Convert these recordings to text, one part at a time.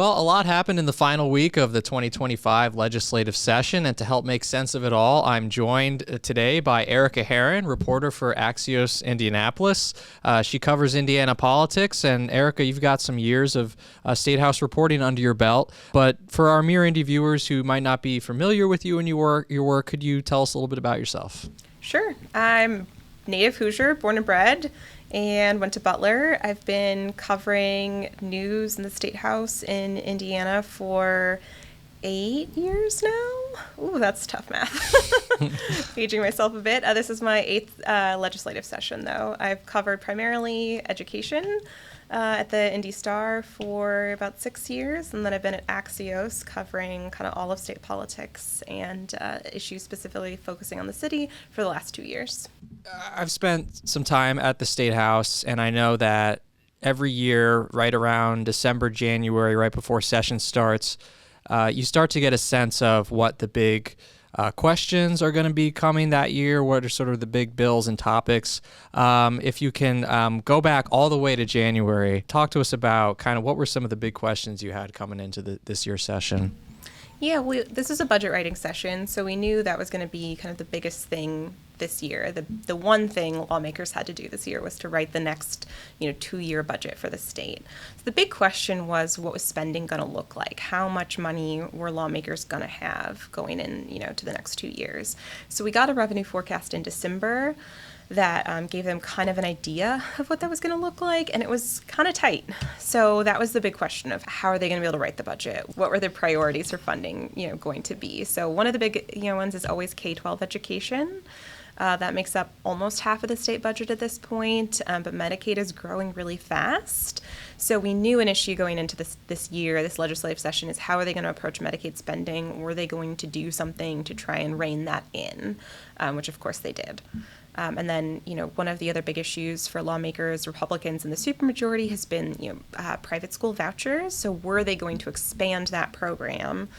Well, a lot happened in the final week of the 2025 legislative session, and to help make sense of it all, I'm joined today by Arika Herron, reporter for Axios Indianapolis. She covers Indiana politics, and Arika, you've got some years of State House reporting under your belt. But for our Mirror Indy viewers who might not be familiar with you and your work, could you tell us a little bit about yourself? Sure. I'm native Hoosier, born and bred, and went to Butler. I've been covering news in the State House in Indiana for 8 years now. Ooh, that's tough math. Aging myself a bit. This is my 8th legislative session, though. I've covered primarily education at the Indy Star for about 6 years, and then I've been at Axios covering kind of all of state politics and issues specifically focusing on the city for the last 2 years. I've spent some time at the State House, and I know that every year, right around December, January, right before session starts, you start to get a sense of what the big questions are going to be coming that year, what are sort of the big bills and topics. If you can go back all the way to January, talk to us about kind of what were some of the big questions you had coming into this year's session. Yeah, this is a budget writing session, so we knew that was going to be kind of the biggest thing this year. The one thing lawmakers had to do this year was to write the next 2-year budget for the state. So the big question was, what was spending going to look like? How much money were lawmakers going to have going in to the next 2 years? So we got a revenue forecast in December that gave them kind of an idea of what that was going to look like, and it was kind of tight. So that was the big question of how are they going to be able to write the budget? What were their priorities for funding, going to be? So one of the big, ones is always K-12 education. That makes up almost half of the state budget at this point, but Medicaid is growing really fast. So we knew an issue going into this year, this legislative session, is how are they going to approach Medicaid spending? Were they going to do something to try and rein that in, which of course they did. And then, one of the other big issues for lawmakers, Republicans, and the supermajority has been, private school vouchers. So were they going to expand that program,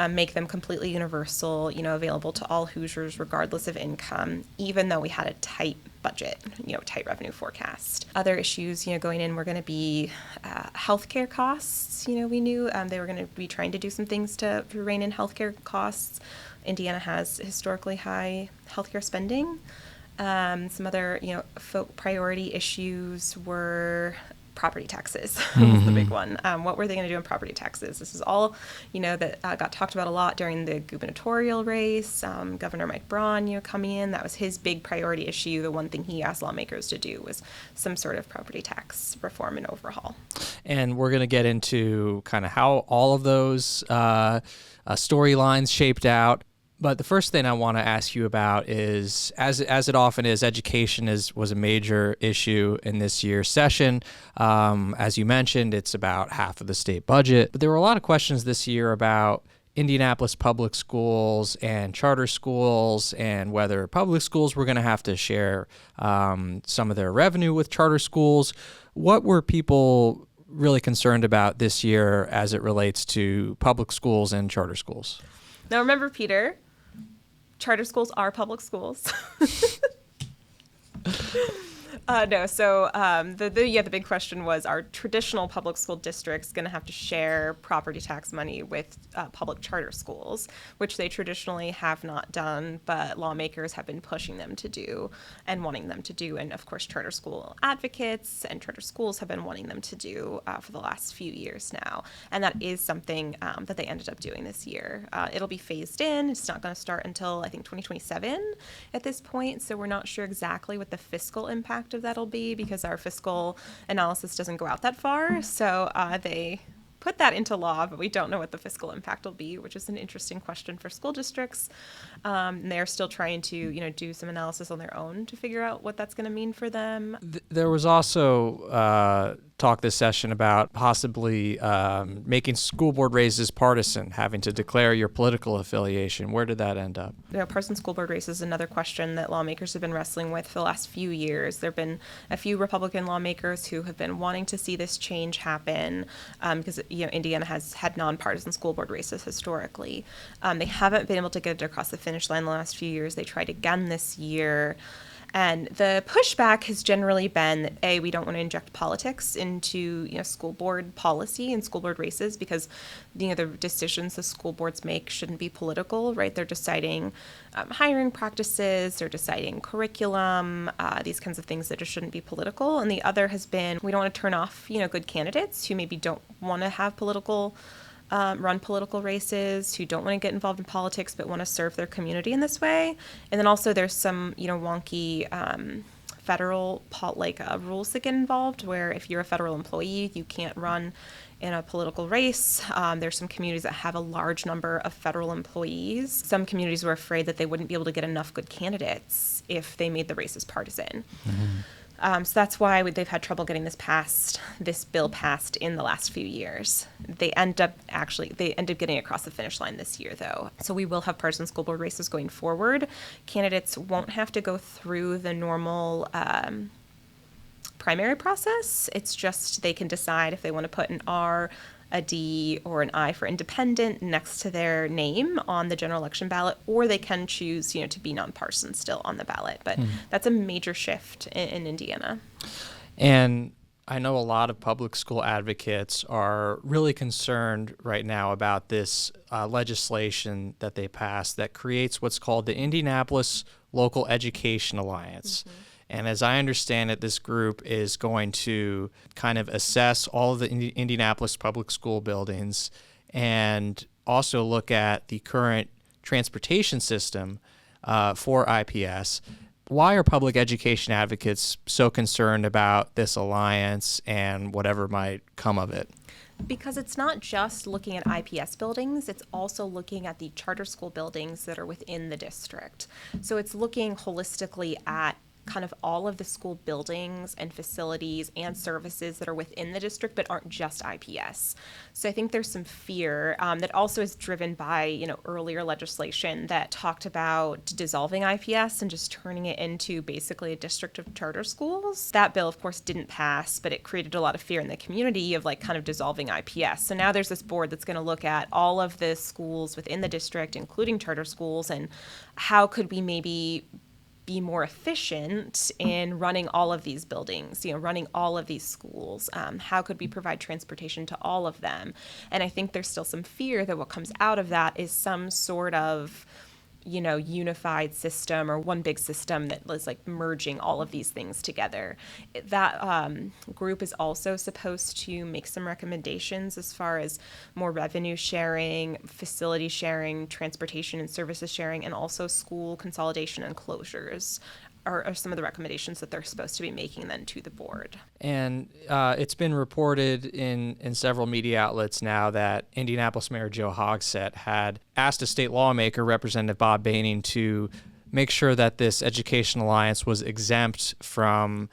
make them completely universal, available to all Hoosiers regardless of income, even though we had a tight budget, tight revenue forecast. Other issues, going in were going to be healthcare costs. We knew they were going to be trying to do some things to rein in healthcare costs. Indiana has historically high healthcare spending. Some other, priority issues were property taxes. Was the big one. What were they going to do on property taxes? This is all, that got talked about a lot during the gubernatorial race. Governor Mike Braun, coming in, that was his big priority issue. The one thing he asked lawmakers to do was some sort of property tax reform and overhaul. And we're going to get into kind of how all of those storylines shaped out. But the first thing I want to ask you about is, as it often is, education was a major issue in this year's session. As you mentioned, it's about half of the state budget. But there were a lot of questions this year about Indianapolis public schools and charter schools, and whether public schools were going to have to share some of their revenue with charter schools. What were people really concerned about this year as it relates to public schools and charter schools? Now remember, Peter, charter schools are public schools. The big question was, are traditional public school districts going to have to share property tax money with public charter schools, which they traditionally have not done, but lawmakers have been pushing them to do and wanting them to do. And of course, charter school advocates and charter schools have been wanting them to do for the last few years now. And that is something that they ended up doing this year. It'll be phased in. It's not going to start until, I think, 2027 at this point. So we're not sure exactly what the fiscal impact of that'll be, because our fiscal analysis doesn't go out that far. So they put that into law, but we don't know what the fiscal impact will be, which is an interesting question for school districts. And they're still trying to, do some analysis on their own to figure out what that's going to mean for them. There was also talk this session about possibly making school board races partisan, having to declare your political affiliation. Where did that end up? Partisan school board races is another question that lawmakers have been wrestling with for the last few years. There have been a few Republican lawmakers who have been wanting to see this change happen because Indiana has had nonpartisan school board races historically. They haven't been able to get it across the finish line the last few years. They tried again this year. And the pushback has generally been that, A, we don't want to inject politics into, school board policy and school board races because, the decisions the school boards make shouldn't be political, right? They're deciding hiring practices, they're deciding curriculum, these kinds of things that just shouldn't be political. And the other has been, we don't want to turn off, good candidates who maybe don't want to have run political races, who don't want to get involved in politics but want to serve their community in this way. And then also there's some, wonky federal rules that get involved where if you're a federal employee, you can't run in a political race. There's some communities that have a large number of federal employees. Some communities were afraid that they wouldn't be able to get enough good candidates if they made the races partisan. Mm-hmm. So that's why they've had trouble getting this bill passed in the last few years. They ended up getting across the finish line this year, though. So we will have partisan school board races going forward. Candidates won't have to go through the normal primary process. It's just they can decide if they want to put an R, a D, or an I for independent next to their name on the general election ballot, or they can choose, to be nonpartisan still on the ballot. But that's a major shift in Indiana. And I know a lot of public school advocates are really concerned right now about this legislation that they passed that creates what's called the Indianapolis Local Education Alliance. Mm-hmm. And as I understand it, this group is going to kind of assess all of the Indianapolis public school buildings and also look at the current transportation system for IPS. Why are public education advocates so concerned about this alliance and whatever might come of it? Because it's not just looking at IPS buildings, it's also looking at the charter school buildings that are within the district. So it's looking holistically at kind of all of the school buildings and facilities and services that are within the district but aren't just IPS. So I think there's some fear that also is driven by, earlier legislation that talked about dissolving IPS and just turning it into basically a district of charter schools. That bill, of course, didn't pass, but it created a lot of fear in the community of kind of dissolving IPS. So now there's this board that's going to look at all of the schools within the district, including charter schools, and how could we maybe be more efficient in running all of these buildings, running all of these schools? How could we provide transportation to all of them? And I think there's still some fear that what comes out of that is some sort of, unified system or one big system that is merging all of these things together. That group is also supposed to make some recommendations as far as more revenue sharing, facility sharing, transportation and services sharing, and also school consolidation and closures are some of the recommendations that they're supposed to be making then to the board. And it's been reported in several media outlets now that Indianapolis Mayor Joe Hogsett had asked a state lawmaker, Representative Bob Boehning, to make sure that this Education Alliance was exempt from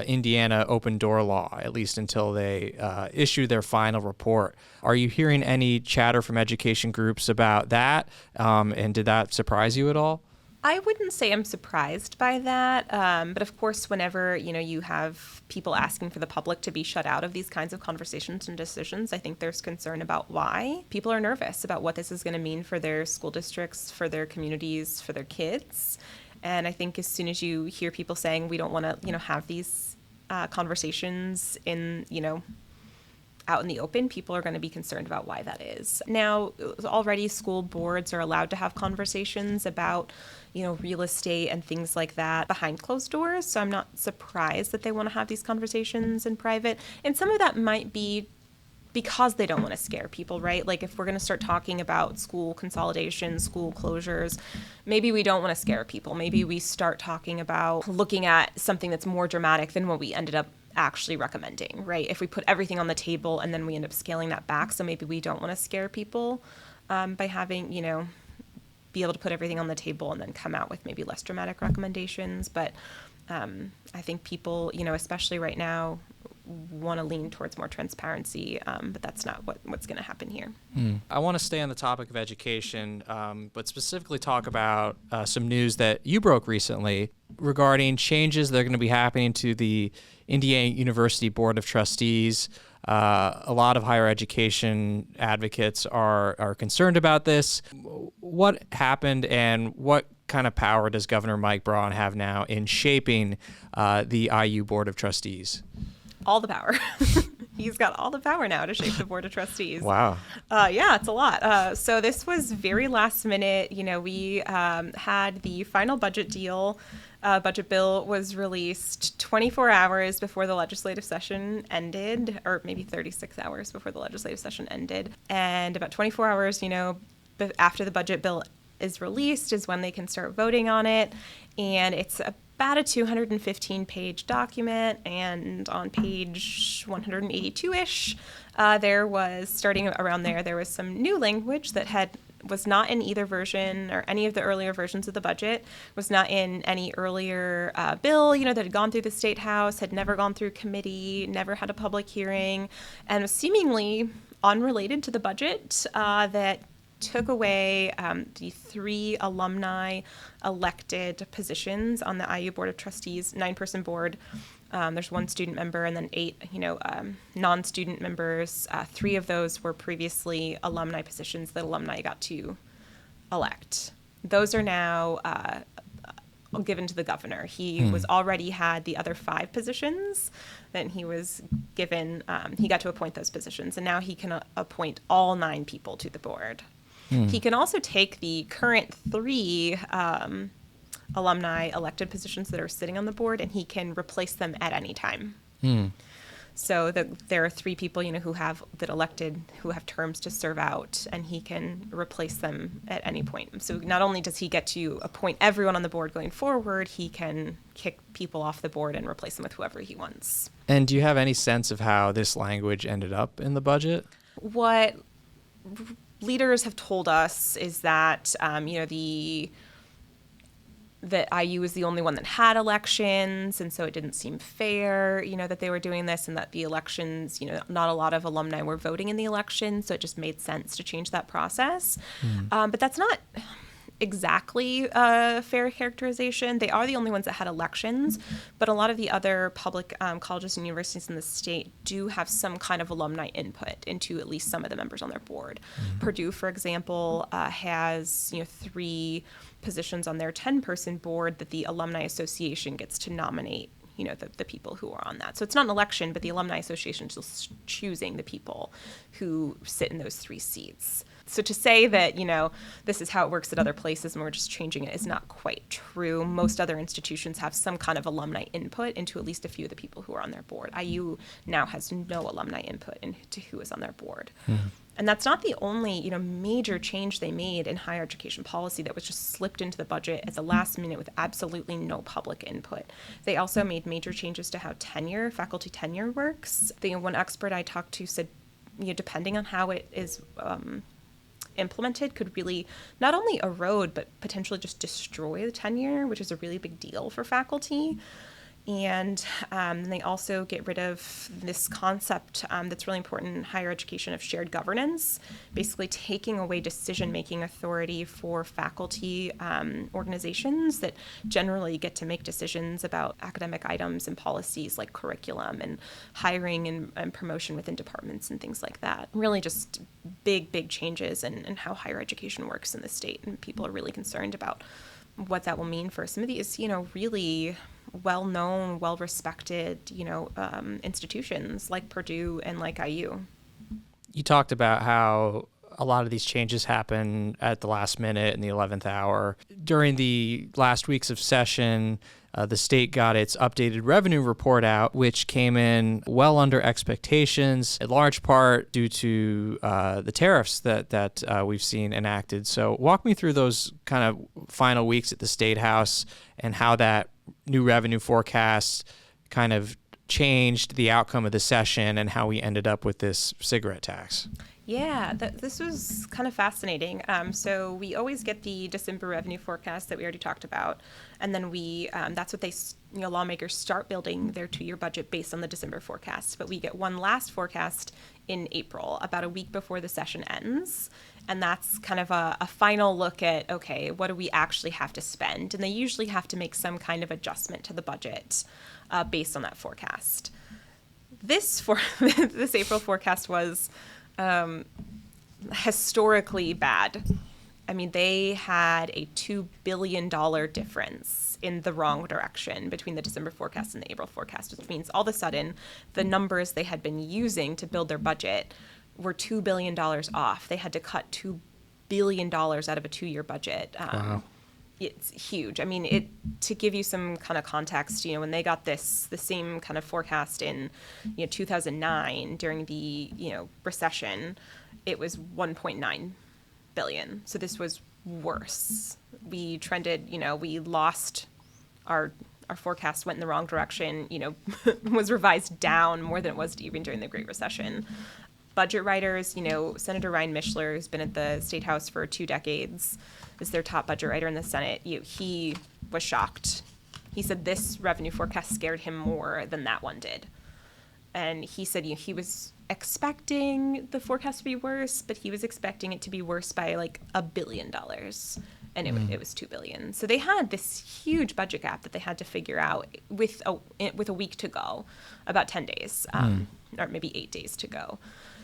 Indiana open door law, at least until they issue their final report. Are you hearing any chatter from education groups about that? And did that surprise you at all? I wouldn't say I'm surprised by that, but of course, whenever you have people asking for the public to be shut out of these kinds of conversations and decisions, I think there's concern about why. People are nervous about what this is going to mean for their school districts, for their communities, for their kids. And I think as soon as you hear people saying we don't want to, have these conversations in, out in the open, people are going to be concerned about why that is. Now, already school boards are allowed to have conversations about, real estate and things like that behind closed doors. So I'm not surprised that they want to have these conversations in private. And some of that might be because they don't want to scare people, right? If we're going to start talking about school consolidation, school closures, maybe we don't want to scare people. Maybe we start talking about looking at something that's more dramatic than what we ended up actually recommending, right? If we put everything on the table and then we end up scaling that back, so maybe we don't want to scare people by having, be able to put everything on the table and then come out with maybe less dramatic recommendations. But I think people, especially right now, want to lean towards more transparency, but that's not what's going to happen here. I want to stay on the topic of education, but specifically talk about some news that you broke recently regarding changes that are going to be happening to the Indiana University Board of Trustees. A lot of higher education advocates are concerned about this. What happened and what kind of power does Governor Mike Braun have now in shaping the IU Board of Trustees? All the power. He's got all the power now to shape the Board of Trustees. Wow. Yeah, it's a lot. So this was very last minute. We had the final budget deal. Budget bill was released 24 hours before the legislative session ended, or maybe 36 hours before the legislative session ended. And about 24 hours, after the budget bill is released is when they can start voting on it. And it's about a 215-page document. And on page 182-ish, there was, starting around there was some new language that was not in either version or any of the earlier versions of the budget, was not in any earlier bill, that had gone through the State House, had never gone through committee, never had a public hearing, and was seemingly unrelated to the budget that took away the 3 alumni elected positions on the IU Board of Trustees, 9-person board. There's 1 student member and then 8, non-student members. 3 of those were previously alumni positions that alumni got to elect. Those are now given to the governor. He was already had the other 5 positions that he was given. He got to appoint those positions, and now he can appoint all 9 people to the board. He can also take the current 3 alumni elected positions that are sitting on the board, and he can replace them at any time. So there are 3 people, who have terms to serve out, and he can replace them at any point. So not only does he get to appoint everyone on the board going forward, he can kick people off the board and replace them with whoever he wants. And do you have any sense of how this language ended up in the budget? What leaders have told us is that, that IU was the only one that had elections, and so it didn't seem fair, that they were doing this, and that the elections, not a lot of alumni were voting in the election, so it just made sense to change that process. But that's not exactly a fair characterization. They are the only ones that had elections, but a lot of the other public colleges and universities in the state do have some kind of alumni input into at least some of the members on their board. Purdue, for example, has 3 positions on their 10-person board that the Alumni Association gets to nominate the people who are on that. So it's not an election, but the Alumni Association is still choosing the people who sit in those 3 seats. So to say that, this is how it works at other places and we're just changing it is not quite true. Most other institutions have some kind of alumni input into at least a few of the people who are on their board. IU now has no alumni input into who is on their board. And that's not the only, major change they made in higher education policy that was just slipped into the budget at the last minute with absolutely no public input. They also made major changes to how faculty tenure works. The one expert I talked to said, depending on how it is implemented, could really not only erode but potentially just destroy the tenure, which is a really big deal for faculty. And they also get rid of this concept that's really important in higher education of shared governance, basically taking away decision-making authority for faculty organizations that generally get to make decisions about academic items and policies like curriculum and hiring and promotion within departments and things like that. Really just big changes in how higher education works in the state, and people are really concerned about what that will mean for some of these, really well-known, well-respected, institutions like Purdue and like IU. You talked about how a lot of these changes happen at the last minute in the 11th hour. During the last weeks of session, the state got its updated revenue report out, which came in well under expectations, in large part due to the tariffs that we've seen enacted. So walk me through those kind of final weeks at the State House and how that new revenue forecast kind of changed the outcome of the session and how we ended up with this cigarette tax. Yeah, this was kind of fascinating. So we always get the December revenue forecast that we already talked about, and then that's what lawmakers start building their 2-year budget based on the December forecast. But we get one last forecast in April, about a week before the session ends, and that's kind of a final look at, okay, what do we actually have to spend? And they usually have to make some kind of adjustment to the budget based on that forecast. This April forecast was historically bad. I mean, they had a $2 billion difference in the wrong direction between the December forecast and the April forecast, which means all of a sudden the numbers they had been using to build their budget were $2 billion off. They had to cut $2 billion out of a 2-year budget. Wow. It's huge. I mean, to give you some kind of context, when they got the same kind of forecast in 2009 during the recession, it was 1.9 billion. So this was worse. We trended, we lost our forecast, went in the wrong direction, was revised down more than it was even during the Great Recession. Budget writers, Senator Ryan Mishler, who's been at the State House for 2 decades, is their top budget writer in the Senate. He was shocked. He said this revenue forecast scared him more than that one did. And he said he was expecting the forecast to be worse, but he was expecting it to be worse by like $1 billion. And it was $2 billion. So they had this huge budget gap that they had to figure out with a week to go, about 10 days, or maybe 8 days to go.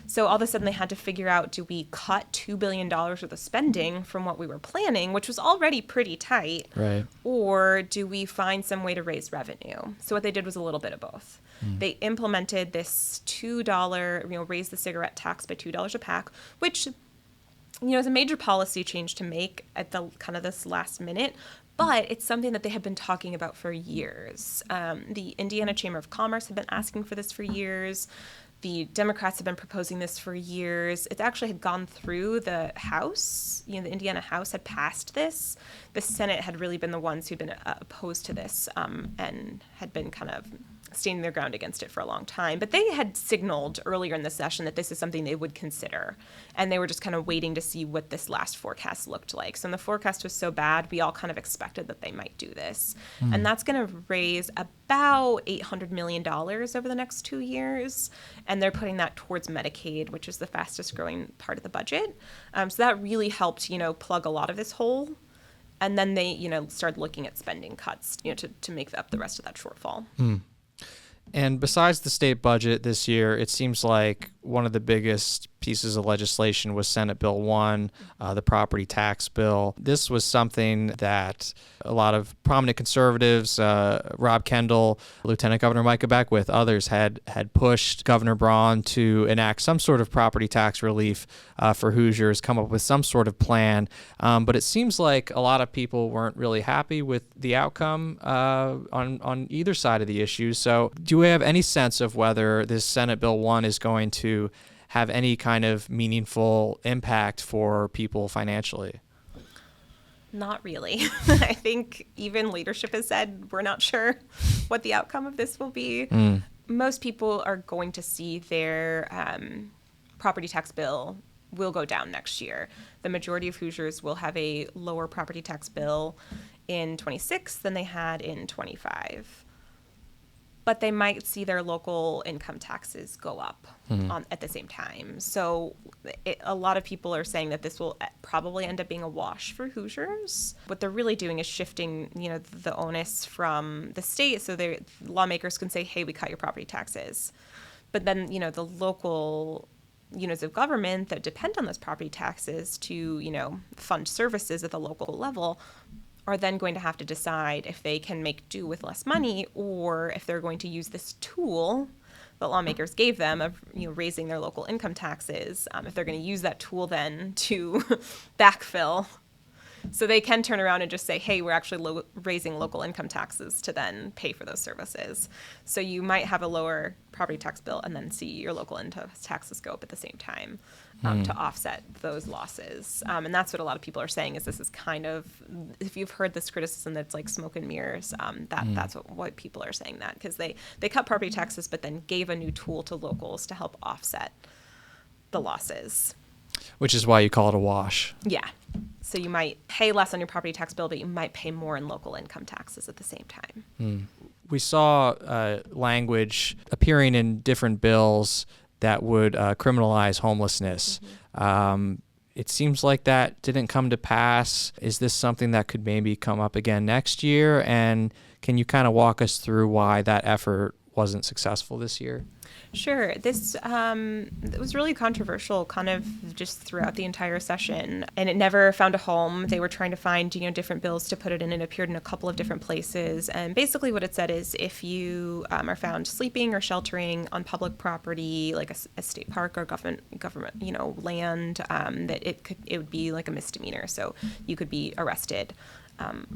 So all of a sudden they had to figure out, do we cut $2 billion worth of spending from what we were planning, which was already pretty tight, right, or do we find some way to raise revenue? So what they did was a little bit of both. They implemented this $2, raise the cigarette tax by $2 a pack, which, is a major policy change to make at the kind of this last minute. But it's something that they have been talking about for years. The Indiana Chamber of Commerce have been asking for this for years. The Democrats have been proposing this for years. It actually had gone through the House. The Indiana House had passed this. The Senate had really been the ones who'd been opposed to this and had been kind of standing their ground against it for a long time. But they had signaled earlier in the session that this is something they would consider. And they were just kind of waiting to see what this last forecast looked like. So when the forecast was so bad, we all kind of expected that they might do this. And that's going to raise about $800 million over the next 2 years. And they're putting that towards Medicaid, which is the fastest growing part of the budget. So that really helped, plug a lot of this hole. And then they, started looking at spending cuts, to make up the rest of that shortfall. And besides the state budget this year, it seems like one of the biggest pieces of legislation was Senate Bill 1, the property tax bill. This was something that a lot of prominent conservatives, Rob Kendall, Lieutenant Governor Micah Beckwith, others had pushed Governor Braun to enact some sort of property tax relief for Hoosiers, come up with some sort of plan. But it seems like a lot of people weren't really happy with the outcome on either side of the issue. So do we have any sense of whether this Senate Bill 1 is going to have any kind of meaningful impact for people financially? Not really. I think even leadership has said we're not sure what the outcome of this will be. Most people are going to see their property tax bill will go down next year. The majority of Hoosiers will have a lower property tax bill in 26 than they had in 25. But they might see their local income taxes go up at the same time. So a lot of people are saying that this will probably end up being a wash for Hoosiers. What they're really doing is shifting, the onus from the state, so lawmakers can say, hey, we cut your property taxes. But then, the local units of government that depend on those property taxes to, fund services at the local level are then going to have to decide if they can make do with less money or if they're going to use this tool that lawmakers gave them of raising their local income taxes, if they're going to use that tool then to backfill. So they can turn around and just say, hey, we're actually raising local income taxes to then pay for those services. So you might have a lower property tax bill and then see your local income taxes go up at the same time to offset those losses. And that's what a lot of people are saying is this is kind of, if you've heard this criticism that's like smoke and mirrors, that's what people are saying that because they cut property taxes but then gave a new tool to locals to help offset the losses. Which is why you call it a wash. Yeah. So you might pay less on your property tax bill, but you might pay more in local income taxes at the same time. We saw language appearing in different bills that would criminalize homelessness. It seems like that didn't come to pass. Is this something that could maybe come up again next year? And can you kind of walk us through why that effort wasn't successful this year? Sure. This it was really controversial kind of just throughout the entire session, and it never found a home. They were trying to find, different bills to put it in. It appeared in a couple of different places. And basically what it said is if you are found sleeping or sheltering on public property, like a state park or government, land, that it would be like a misdemeanor. So you could be arrested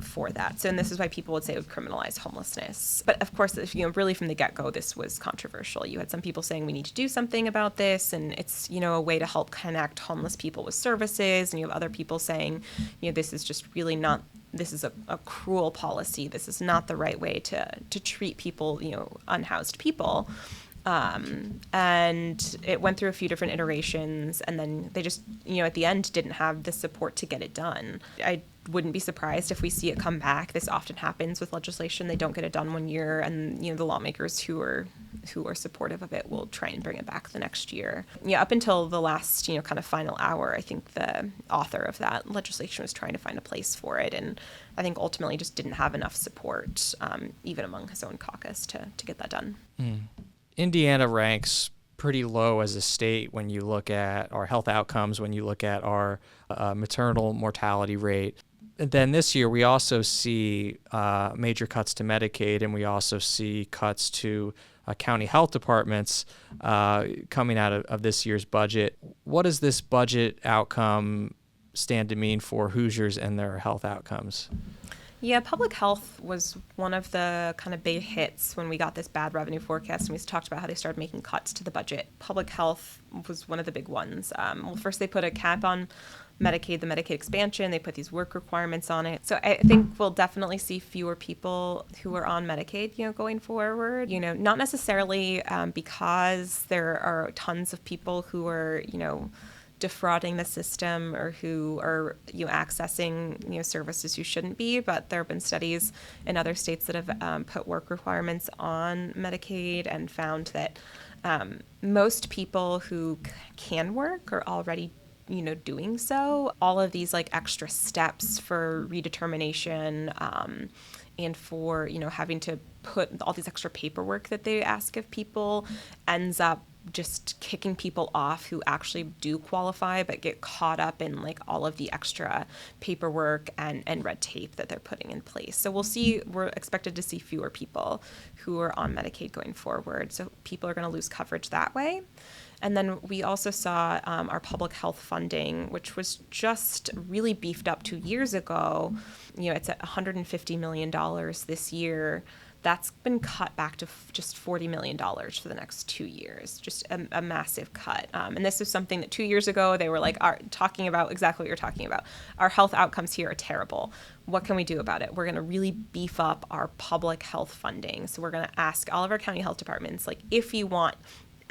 for that. So, and this is why people would say it would criminalize homelessness. But of course, really from the get-go, this was controversial. You had some people saying we need to do something about this, and it's, a way to help connect homeless people with services. And you have other people saying, this is just really not, this is a cruel policy. This is not the right way to treat people, unhoused people. And it went through a few different iterations, and then they just, at the end didn't have the support to get it done. I wouldn't be surprised if we see it come back. This often happens with legislation. They don't get it done one year, and the lawmakers who are supportive of it will try and bring it back the next year. Up until the last kind of final hour, I think the author of that legislation was trying to find a place for it, and I think ultimately just didn't have enough support, even among his own caucus, to get that done. Indiana ranks pretty low as a state when you look at our health outcomes, when you look at our maternal mortality rate. And then this year, we also see major cuts to Medicaid, and we also see cuts to county health departments coming out of this year's budget. What does this budget outcome stand to mean for Hoosiers and their health outcomes? Yeah, public health was one of the kind of big hits when we got this bad revenue forecast, and we talked about how they started making cuts to the budget. Public health was one of the big ones. First they put a cap on Medicaid, the Medicaid expansion. They put these work requirements on it. So I think we'll definitely see fewer people who are on Medicaid, going forward. Not necessarily because there are tons of people who are, defrauding the system or who are accessing services who shouldn't be, but there have been studies in other states that have put work requirements on Medicaid and found that most people who can work are already doing so. All of these extra steps for redetermination and for having to put all these extra paperwork that they ask of people ends up just kicking people off who actually do qualify but get caught up in all of the extra paperwork and red tape that they're putting in place. So we're expected to see fewer people who are on Medicaid going forward. So people are going to lose coverage that way. And then we also saw our public health funding, which was just really beefed up 2 years ago. It's at $150 million this year. That's been cut back to just $40 million for the next 2 years, just a massive cut. And this is something that 2 years ago they were talking about exactly what you're talking about. Our health outcomes here are terrible. What can we do about it? We're going to really beef up our public health funding. So we're going to ask all of our county health departments, if you want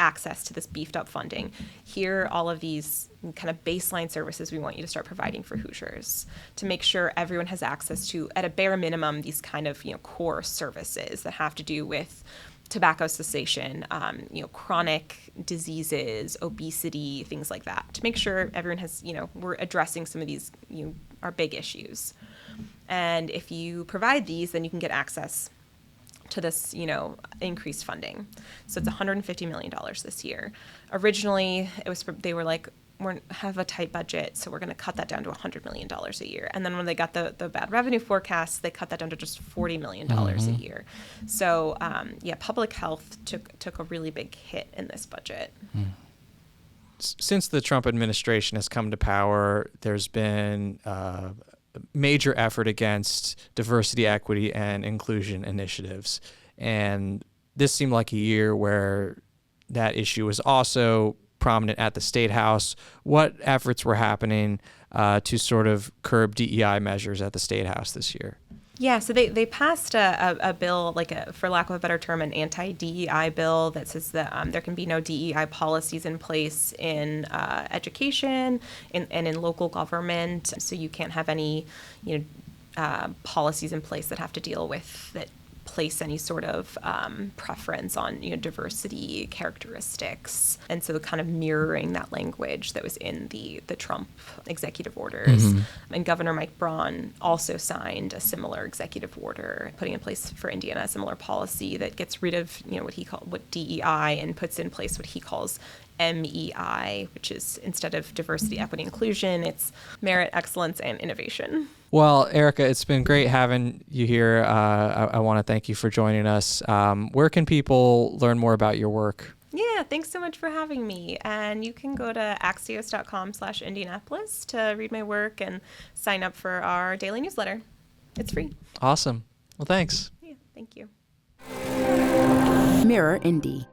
access to this beefed up funding, here are all of these kind of baseline services we want you to start providing for Hoosiers to make sure everyone has access to, at a bare minimum, these kind of core services that have to do with tobacco cessation, chronic diseases, obesity, things like that, to make sure everyone has, we're addressing some of these, our big issues. And if you provide these, then you can get access to this, increased funding. So it's $150 million this year. Originally, they were we have a tight budget, so we're going to cut that down to $100 million a year. And then when they got the bad revenue forecasts, they cut that down to just $40 million a year. So public health took a really big hit in this budget. Since the Trump administration has come to power, there's been major effort against diversity, equity, and inclusion initiatives. And this seemed like a year where that issue was also prominent at the State House. What efforts were happening to sort of curb DEI measures at the State House this year? Yeah, so they passed a bill, for lack of a better term, an anti-DEI bill that says that there can be no DEI policies in place in education and in local government. So you can't have any, policies in place that have to deal with that place any sort of preference on diversity characteristics. And so kind of mirroring that language that was in the Trump executive orders. And Governor Mike Braun also signed a similar executive order putting in place for Indiana a similar policy that gets rid of what DEI and puts in place what he calls MEI, which is, instead of diversity, equity, inclusion, it's merit, excellence, and innovation. Well, Arika, it's been great having you here. I want to thank you for joining us. Where can people learn more about your work? Yeah, thanks so much for having me. And you can go to axios.com/Indianapolis to read my work and sign up for our daily newsletter. It's free. Awesome. Well, thanks. Yeah, thank you. Mirror Indy.